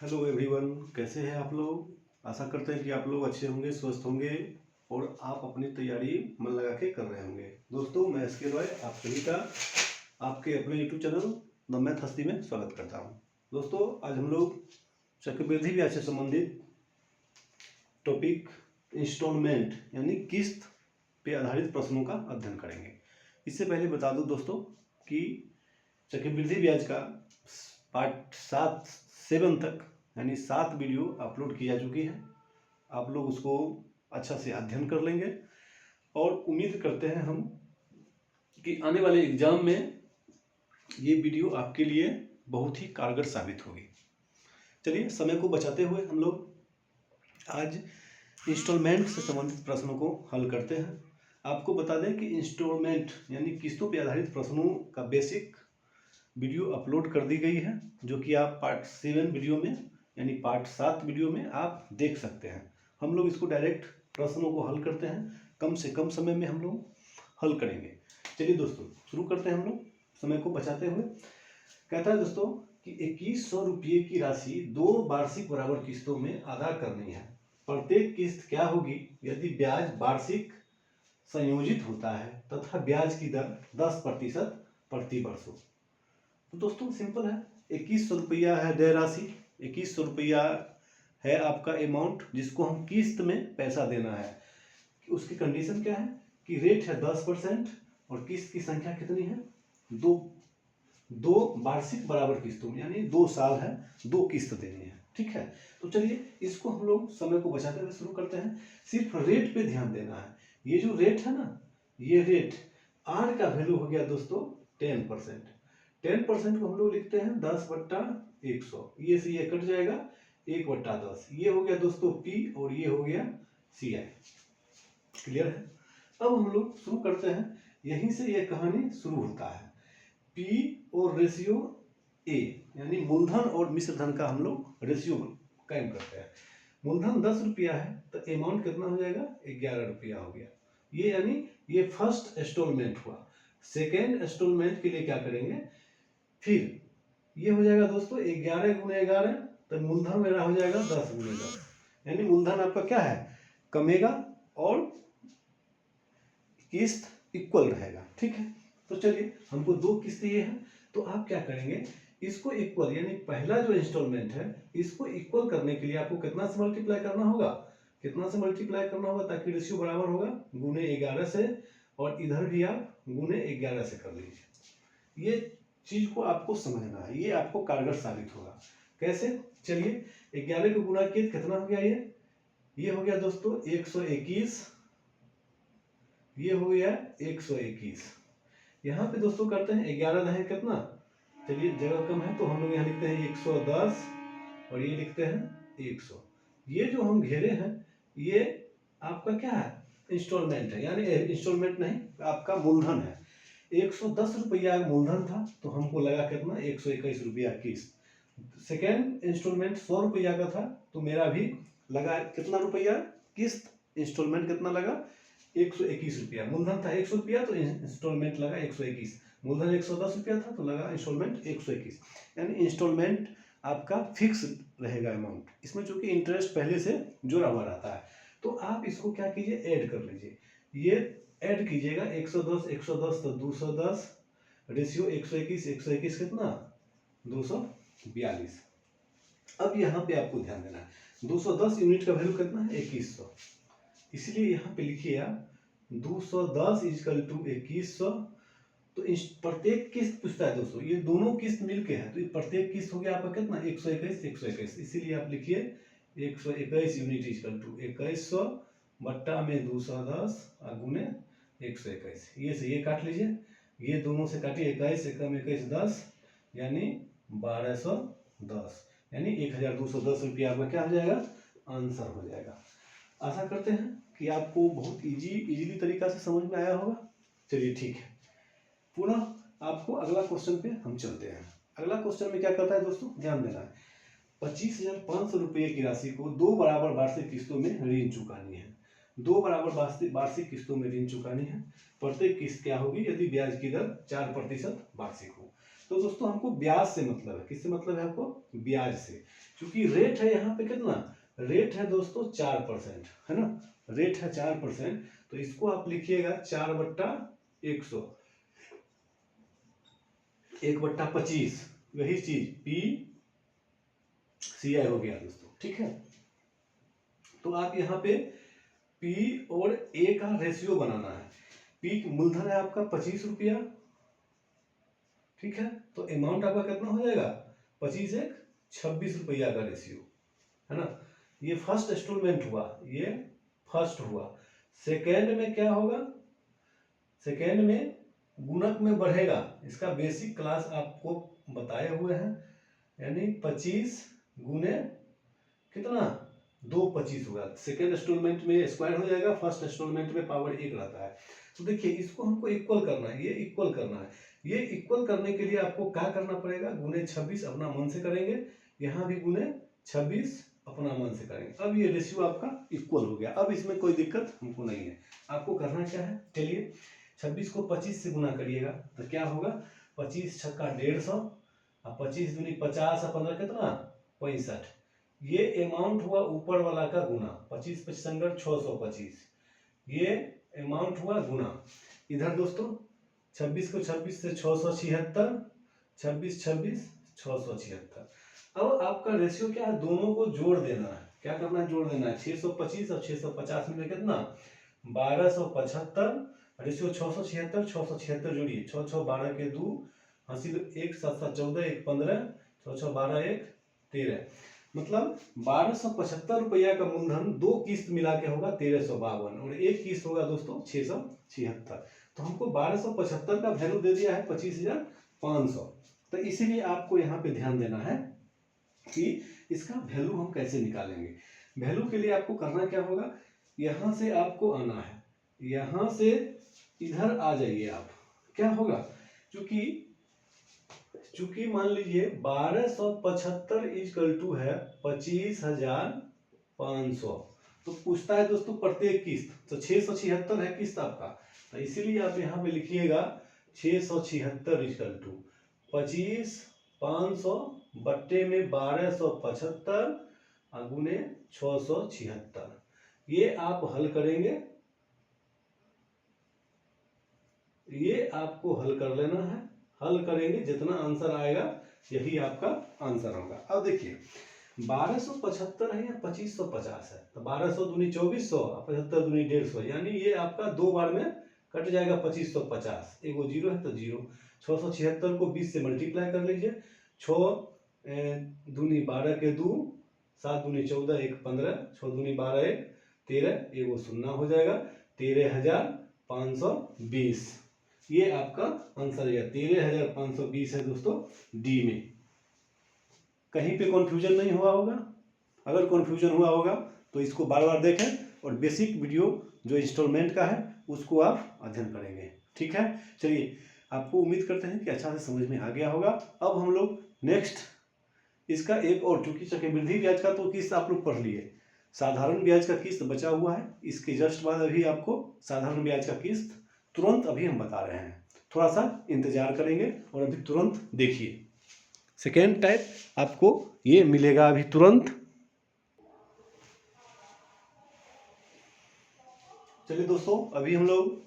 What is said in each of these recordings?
Hello everyone, कैसे हैं आप लोग। आशा करते हैं कि आप लोग अच्छे होंगे, स्वस्थ होंगे और आप अपनी तैयारी मन लगा के कर रहे होंगे। दोस्तों, मैं एस के रॉय आप सभी का आपके अपने यूट्यूब चैनल द मैथ हस्ती में स्वागत करता हूं। दोस्तों, आज हम लोग चक्रवृद्धि ब्याज से संबंधित टॉपिक इंस्टॉलमेंट यानी किस्त पे आधारित प्रश्नों का अध्ययन करेंगे। इससे पहले बता दूं दोस्तों कि चक्रवृद्धि ब्याज का पार्ट 7 तक यानी 7 वीडियो अपलोड की जा चुकी है। आप लोग उसको अच्छा से अध्ययन कर लेंगे और उम्मीद करते हैं हम कि आने वाले एग्जाम में ये वीडियो आपके लिए बहुत ही कारगर साबित होगी। चलिए, समय को बचाते हुए हम लोग आज इंस्टॉलमेंट से संबंधित प्रश्नों को हल करते हैं। आपको बता दें कि इंस्टॉलमेंट यानी किस्तों पर आधारित प्रश्नों का बेसिक वीडियो अपलोड कर दी गई है, जो कि आप पार्ट 7 वीडियो में यानी पार्ट 7 वीडियो में आप देख सकते हैं। हम लोग इसको डायरेक्ट प्रश्नों को हल करते हैं, कम से कम समय में हम लोग हल करेंगे। चलिए दोस्तों, शुरू करते हैं हम लोग समय को बचाते हुए। कहता है दोस्तों कि 2100 रुपये की राशि 2 वार्षिक बराबर किस्तों में अदा करनी है। प्रत्येक किस्त क्या होगी यदि ब्याज वार्षिक संयोजित होता है तथा ब्याज की दर 10% प्रति वर्ष हो। तो दोस्तों सिंपल है, 2100 रुपया है देय राशि, 2100 रुपया है आपका अमाउंट जिसको हम किस्त में पैसा देना है। उसकी कंडीशन क्या है कि रेट है 10% और किस्त की संख्या कितनी है, दो वार्षिक बराबर किस्तों में यानी 2 साल है, 2 किस्त देनी है। ठीक है, तो चलिए इसको हम लोग समय को बचाते हुए शुरू करते हैं। सिर्फ रेट पे ध्यान देना है। ये जो रेट है ना, ये रेट आर का वैल्यू हो गया दोस्तों 10%। 10% को हम लोग लिखते हैं 10/100। ये से ये कट जाएगा 1/10। ये हो गया दोस्तों पी और ये हो गया सी आई। क्लियर है। अब हम लोग शुरू करते हैं, यहीं से ये कहानी शुरू होता है। पी और रेशियो ए यानी मूलधन और मिश्र धन का हम लोग रेशियो कायम करते हैं। मूलधन 10 रुपया है तो अमाउंट कितना हो जाएगा, 11 रुपया हो गया। ये यानी ये फर्स्ट इंस्टॉलमेंट हुआ। सेकेंड इंस्टॉलमेंट के लिए क्या करेंगे, फिर ये हो जाएगा दोस्तों 11 गुणे 11, तो मूलधन मेरा हो जाएगा 10 गुणे 10। यानी मूलधन आपका क्या है, कमेगा और किस्त इक्वल रहेगा। ठीक है, तो चलिए हमको 2 किस्त ये है, तो आप क्या करेंगे, इसको इक्वल यानी पहला जो इंस्टॉलमेंट है इसको इक्वल करने के लिए आपको कितना से मल्टीप्लाई करना होगा, ताकि रेशियो बराबर होगा गुणे 11 से, और इधर भी आप गुणे 11 से कर लीजिए। ये चीज को आपको समझना है, ये आपको कारगर साबित होगा। कैसे, चलिए 11 को गुना किया कितना हो गया, ये हो गया दोस्तों 121, ये हो गया 121। यहाँ पे दोस्तों करते हैं 11 है कितना, चलिए जगह कम है तो हम लोग यहाँ लिखते हैं 110 और ये लिखते हैं 100। ये जो हम घेरे हैं ये आपका क्या है, इंस्टॉलमेंट है, यानी इंस्टॉलमेंट नहीं, आपका मूलधन है। 110 रुपया मूलधन था तो हमको लगा कितना, 121 रुपया किस्त। सेकेंड इंस्टॉलमेंट 100 रुपया का था तो मेरा भी लगा कितना रुपया किस्त, इंस्टॉलमेंट कितना लगा 121 रुपया। मूलधन था 100 रुपया तो इंस्टॉलमेंट लगा 121। मूलधन 110 रुपया था तो लगा इंस्टॉलमेंट 121। यानी इंस्टॉलमेंट आपका फिक्स रहेगा अमाउंट। इसमें चूंकि इंटरेस्ट पहले से जुड़ा हुआ रहता है, तो आप इसको क्या कीजिए, ऐड कर लीजिए। ये ऐड कीजिएगा 110 110 तो 210, रेशियो 121 121 कितना 242। अब यहाँ पे आपको ध्यान देना है, 210 यूनिट का वैल्यू कितना है 2100, इसलिए यहाँ पे लिखिए आप 210 इजकल टू 2100। तो प्रत्येक किस्त पूछता है दोस्तों, ये दोनों किस्त मिलके हैं तो ये प्रत्येक किस्त हो गया आपका कितना 121 121, इसीलिए आप लिखिए 121 यूनिट इजकल टू 2100 बट्टा में 210 गुने 121। ये से ये काट लीजिए, ये दोनों से काटिए, 21 एकम 21 10 यानी 1210, यानी 1210 रुपया आपका क्या हो जाएगा, आंसर हो जाएगा। आशा करते हैं कि आपको बहुत इजीली तरीका से समझ में आया होगा। चलिए ठीक है, पुनः आपको अगला क्वेश्चन पे हम चलते हैं। अगला क्वेश्चन में क्या करता है दोस्तों, ध्यान देना है। 25,500 रुपये की राशि को 2 बराबर वार्षिक किस्तों में ऋण चुकानी है। 2 बराबर वार्षिक किस्तों में ऋण चुकानी है। प्रत्येक किस्त क्या होगी यदि ब्याज की दर 4% वार्षिक हो। तो दोस्तों हमको ब्याज से मतलब है, किससे मतलब है आपको? ब्याज से। क्योंकि रेट है यहाँ पे कितना, रेट है दोस्तों 4%, है ना, रेट है 4%। तो इसको आप लिखिएगा 4/100, 1/25, वही चीज PCI हो गया दोस्तों, ठीक है। तो आप यहाँ पे P और A का रेशियो बनाना है। P मूलधन है आपका 25 रुपया, ठीक है, तो अमाउंट आपका कितना हो जाएगा? 25 एक 26 रुपया का रेशियो, है ना। ये फर्स्ट इंस्टॉलमेंट हुआ, ये फर्स्ट हुआ। सेकेंड में क्या होगा? सेकेंड में गुणक में बढ़ेगा, इसका बेसिक क्लास आपको बताए हुए हैं, यानी 25 गुने कितना, 225 होगा। सेकेंड इंस्टॉलमेंट में स्क्वायर हो जाएगा, फर्स्ट इंस्टॉलमेंट में पावर 1 रहता है। तो देखिए इसको हमको इक्वल करना है, ये इक्वल करना है। ये इक्वल करने के लिए आपको क्या करना पड़ेगा? गुने 26 अपना मन से करेंगे, यहाँ भी गुने 26 अपना मन से करेंगे। अब ये रेशियो आपका इक्वल हो गया। अब इसमें कोई दिक्कत हमको नहीं है। आपको करना क्या है, चलिए 26 को 25 से गुना करिएगा तो क्या होगा? 25 छक्का 150 और 25 दूनी 50 और 15 कितना, 65। ये अमाउंट हुआ ऊपर वाला का गुना, 25 25 625, ये अमाउंट हुआ गुना। इधर दोस्तों 26 को 26 से 676, 26 26 676। अब आपका रेशियो क्या है? दोनों को जोड़ देना है। क्या करना है? जोड़ देना है। 625 और 650 में कितना, 1275। रेशियो 676 676 जोड़िए, 6 6 12 के 2 हासिल 1 7 7 14 1 15 6 6 12 1 13, मतलब 1275 रुपया का मूलधन 2 किस्त मिला के होगा 1352 और एक किस्त होगा दोस्तों 676। तो हमको 1275 का वैल्यू दे दिया है 25,500। तो इसीलिए आपको यहाँ पे ध्यान देना है कि इसका वैल्यू हम कैसे निकालेंगे। वैल्यू के लिए आपको करना क्या होगा? यहां से आपको आना है, यहां से इधर आ जाइए आप। क्या होगा? चूंकि मान लीजिए 1275 इक्वल टू है 25,500, तो पूछता है दोस्तों प्रत्येक किस्त, तो 676 है किस्त आपका। तो इसीलिए आप यहाँ पे लिखिएगा 676 इक्वल टू 25,500 बट्टे में 1275 गुने 676। ये आप हल करेंगे, ये आपको हल कर लेना है। हल करेंगे जितना आंसर आएगा यही आपका आंसर होगा। अब देखिए 1275 है या 2550 है, तो 1200 दूनी 2400 और 75 दूनी 150, यानी ये आपका 2 बार में कट जाएगा 2550। एगो जीरो है तो जीरो। 676 को 20 से मल्टीप्लाई कर लीजिए, 6 दूनी 12 के 2, 7 दूनी 14 1 15, 6 दूनी 12 1 13, एगो शून्य हो जाएगा, 13,520। ये आपका आंसर है, 13,520 है दोस्तों डी में। कहीं पे कंफ्यूजन नहीं हुआ होगा? अगर कंफ्यूजन हुआ होगा तो इसको बार बार देखें और बेसिक वीडियो जो इंस्टॉलमेंट का है उसको आप अध्ययन करेंगे, ठीक है। चलिए, आपको उम्मीद करते हैं कि अच्छा से समझ में आ गया होगा। अब हम लोग नेक्स्ट इसका एक और, चूंकि चक्रवृद्धि ब्याज का तो किस्त आप लोग पढ़ लिए, साधारण ब्याज का किस्त बचा हुआ है। इसके जस्ट बाद अभी आपको साधारण ब्याज का किस्त तुरंत अभी हम बता रहे हैं, थोड़ा सा इंतजार करेंगे और अभी तुरंत देखिए सेकेंड टाइप आपको ये मिलेगा अभी तुरंत। चलिए दोस्तों, अभी हम लोग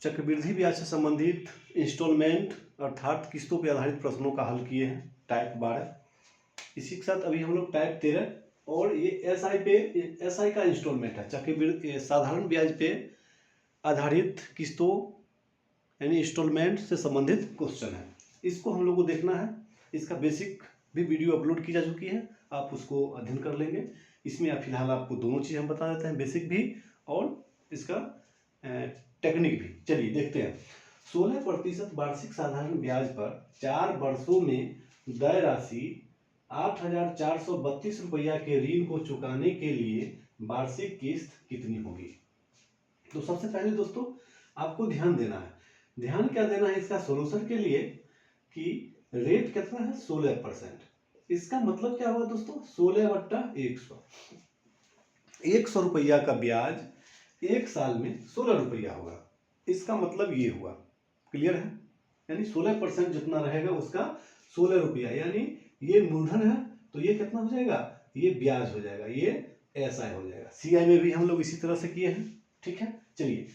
चक्रवृद्धि ब्याज से संबंधित इंस्टॉलमेंट अर्थात किस्तों पर आधारित प्रश्नों का हल किए हैं, टाइप 12। इसी के साथ अभी हम लोग टाइप 13 और ये एसआई का इंस्टॉलमेंट है, चक्रवृद्धि साधारण ब्याज पे आधारित किस्तों यानी इंस्टॉलमेंट से संबंधित क्वेश्चन है। इसको हम लोग को देखना है। इसका बेसिक भी वीडियो अपलोड की जा चुकी है, आप उसको अध्ययन कर लेंगे। इसमें फिलहाल आपको दोनों चीज़ हम बता देते हैं, बेसिक भी और इसका टेक्निक भी। चलिए देखते हैं। 16% वार्षिक साधारण ब्याज पर 4 वर्षों में देय राशि 8,432 रुपया के ऋण को चुकाने के लिए वार्षिक किस्त कितनी होगी? तो सबसे पहले दोस्तों आपको ध्यान देना है। ध्यान क्या देना है इसका सोल्यूशन के लिए कि रेट कितना है 16%। इसका मतलब क्या हुआ दोस्तों 16/100। 100 रुपया का ब्याज 1 साल में 16 रुपया होगा। इसका मतलब ये हुआ, क्लियर है? यानी 16% जितना रहेगा उसका 16 रुपया, यानी ये मूलधन है तो ये कितना हो जाएगा, ये ब्याज हो जाएगा, ये एसआई हो जाएगा। सीआई में भी हम लोग इसी तरह से किए हैं, ठीक है। चलिए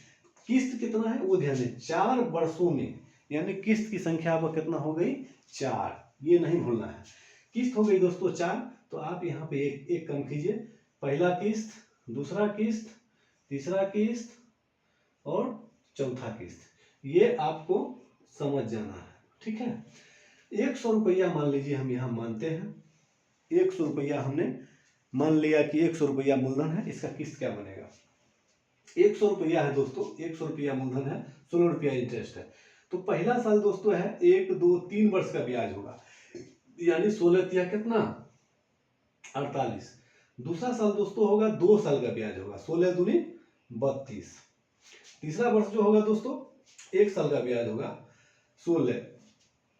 किस्त कितना है वो ध्यान दें, 4 वर्षों में, यानी किस्त की संख्या आपको कितना हो गई, 4, ये नहीं भूलना है। किस्त हो गई दोस्तों 4, तो आप यहाँ पे एक कम कीजिए, पहला किस्त, दूसरा किस्त, तीसरा किस्त और चौथा किस्त, ये आपको समझ जाना है, ठीक है। 100 रुपया मान लीजिए, हम यहाँ मानते हैं 100 रुपया हमने मान लिया कि 100 रुपया मूलधन है, इसका किस्त क्या बनेगा, 100 रुपया है दोस्तों, 100 रुपया मूलधन है, 16 रुपया इंटरेस्ट है। तो पहला साल दोस्तों है 1, 2, 3 वर्ष का ब्याज होगा, यानी 16 तिया कितना 48। दूसरा साल दोस्तों होगा 2 साल का ब्याज होगा, 16 दूनी 32। तीसरा वर्ष जो होगा दोस्तों 1 साल का ब्याज होगा 16,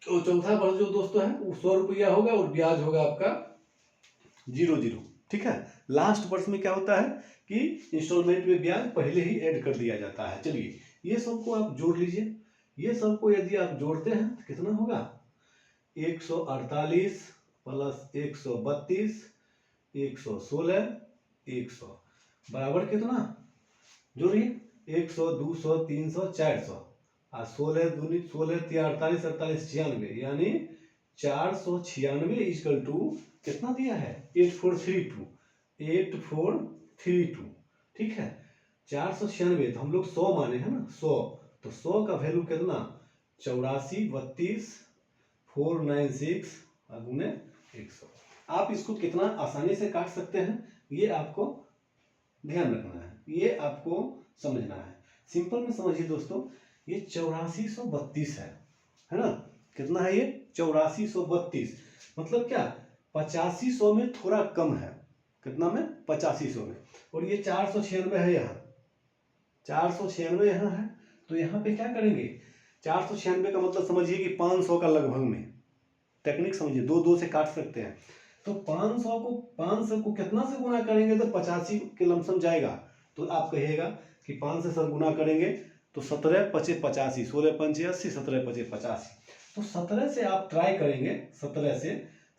और चौथा वर्ष जो दोस्तों है वो 100 रुपया होगा और ब्याज होगा आपका 0, ठीक है। लास्ट वर्ष में क्या होता है कि इंस्टॉलमेंट में ब्याज पहले ही ऐड कर दिया जाता है। चलिए ये सबको आप जोड़ लीजिए, ये सबको यदि आप जोड़ते हैं तो कितना होगा, 148 प्लस 132, 116, 100 बराबर कितना, जोड़िए 100, 200, 300, 400, और 16 दूनी 16 तिया 48, 48 96, यानी 496 इक्वल टू कितना दिया है, 8432, 8432, ठीक है। 496 तो हम लोग 100 माने हैं ना, 100, तो 100 का वैल्यू कितना, 84 32 496 गुने 100। आप इसको कितना आसानी से काट सकते हैं ये आपको ध्यान रखना है, ये आपको समझना है। सिंपल में समझिए दोस्तों, ये 8432 है ना, कितना है ये 8432, मतलब क्या 8500 में थोड़ा कम है, कितना में 8500 में, और ये 496 है, यहाँ 496 यहाँ है, तो यहाँ पे क्या करेंगे, 496 का मतलब समझिए कि 500 का लगभग में, टेक्निक समझिए, दो दो से काट सकते हैं, तो 500 को कितना से गुना करेंगे तो 85 के लमसम जाएगा, तो आप कहिएगा कि 5 से सर गुना करेंगे तो 17 पचे 85, 16 पंचे 80, 17 पचे 85, तो 17 से आप ट्राई करेंगे, 17 से,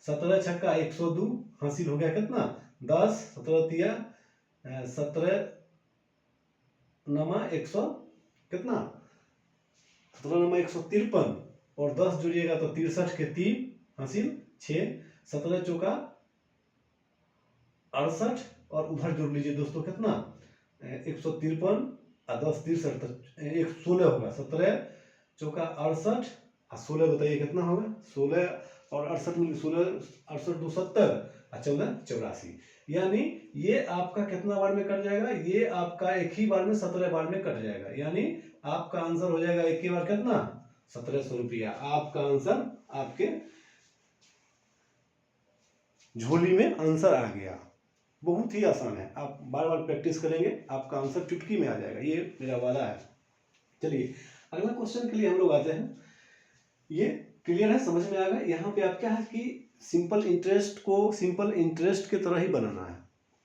17 छक्का 102 हासिल हो गया कितना 10, 17 तिया 17 नमा 100 कितना, 17 नमा 153, और 10 जोड़िएगा तो 63 के 3 हासिल 6, 17 चौका 68, और उधर जोड़ लीजिए दोस्तों कितना 153 और 10 63 116 होगा, 17 चौका 68 और 16 बताइए कितना होगा, 16 और 68 में 16 68 2 70 और 14 84, यानी ये आपका कितना बार में कट जाएगा, ये आपका एक ही बार में 17 बार में कट जाएगा, यानी आपका आंसर हो जाएगा एक ही बार कितना 1700 रुपया। आपका आंसर आपके झोली में आंसर आ गया, बहुत ही आसान है, आप बार बार प्रैक्टिस करेंगे आपका आंसर चुटकी में आ जाएगा, ये मेरा वादा है। चलिए अगला क्वेश्चन के लिए हम लोग आते हैं, ये क्लियर है, समझ में आ गया। यहाँ पे आप क्या है कि सिंपल इंटरेस्ट को सिंपल इंटरेस्ट की तरह ही बनाना है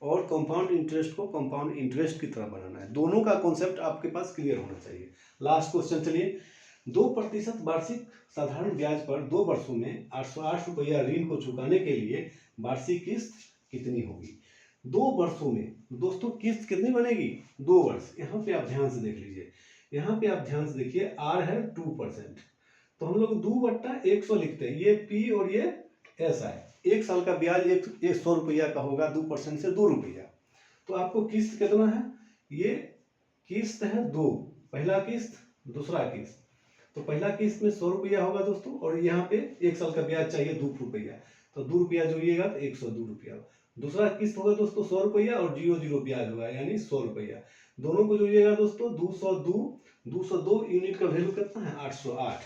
और कंपाउंड इंटरेस्ट को कंपाउंड इंटरेस्ट की तरह बनाना है, दोनों का कॉन्सेप्ट आपके पास क्लियर होना चाहिए। लास्ट क्वेश्चन, चलिए 2% वार्षिक साधारण ब्याज पर 2 वर्षों में 808 रुपया ऋण को चुकाने के लिए वार्षिक किस्त कितनी होगी। 2 वर्षों में दोस्तों किस्त कितनी बनेगी, 2 वर्ष। यहाँ पे आप ध्यान से देख लीजिए, यहाँ पे आप ध्यान से देखिए, आर है 2%, तो हम लोग 2/100 लिखते हैं, ये पी और ये एस है। 1 साल का ब्याज 100 रुपया का होगा, 2% से 2 रुपया। तो आपको किस्त कितना है, ये किस्त है 2, पहला किस्त दूसरा किस्त, तो पहला किस्त में 100 रुपया होगा दोस्तों, और यहाँ पे 1 साल का ब्याज चाहिए 2 रुपया, तो 2 रुपया जोड़िएगा तो 102 रुपया। दूसरा किस्त होगा दोस्तों 100 रुपया और 0 ब्याज होगा, यानी 100 रुपया। दोनों को जोड़िएगा दोस्तों 202 यूनिट का वैल्यू कितना है 808,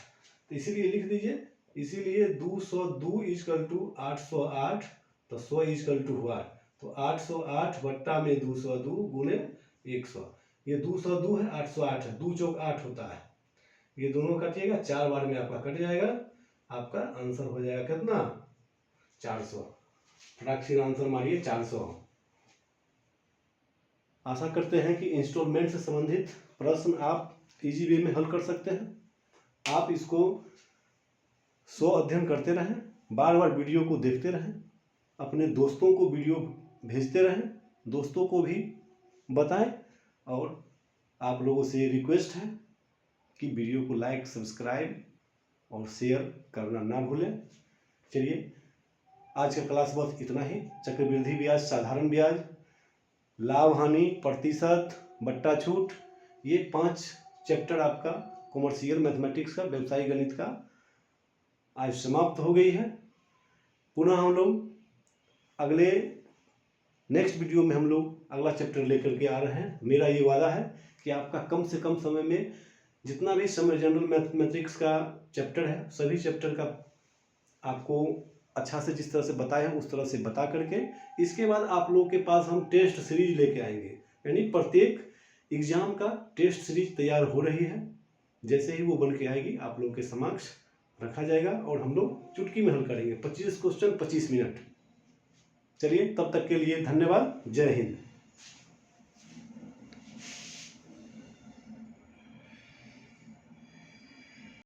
तो इसीलिए लिख दीजिए, इसीलिए 202 इक्वल टू 808, तो 100 इक्वल टू हुआ, तो 808 बट्टा में 202 गुने 100, ये 202 है 808 है, 2 चौक 8 होता है, ये दोनों कटिएगा, 4 बार में आपका कट जाएगा, आपका आंसर हो जाएगा कितना 400। फटाक से आंसर मारिए 400। आशा करते हैं कि इंस्टॉलमेंट से संबंधित प्रश्न आप इजी वे में हल कर सकते हैं। आप इसको अध्ययन करते रहें, बार बार वीडियो को देखते रहें, अपने दोस्तों को वीडियो भेजते रहें, दोस्तों को भी बताएं। और आप लोगों से रिक्वेस्ट है कि वीडियो को लाइक, सब्सक्राइब और शेयर करना ना भूलें। चलिए, आज का क्लास बस इतना ही। चक्रवृद्धि ब्याज, साधारण ब्याज, लाभ हानि, प्रतिशत, बट्टा छूट, ये 5 चैप्टर आपका कॉमर्शियल मैथमेटिक्स का, व्यवसायिक गणित का आज समाप्त हो गई है। पुनः हम लोग अगले नेक्स्ट वीडियो में हम लोग अगला चैप्टर लेकर के आ रहे हैं। मेरा ये वादा है कि आपका कम से कम समय में जितना भी समय जनरल मैथमेटिक्स का चैप्टर है, सभी चैप्टर का आपको अच्छा से जिस तरह से बताए हैं उस तरह से बता करके, इसके बाद आप लोगों के पास हम टेस्ट सीरीज लेके आएंगे। यानी प्रत्येक एग्जाम का टेस्ट सीरीज तैयार हो रही है। जैसे ही वो बन के आएगी आप लोगों के समक्ष रखा जाएगा और हम लोग चुटकी में हल करेंगे। 25 क्वेश्चन 25 मिनट। चलिए, तब तक के लिए धन्यवाद। जय हिंद।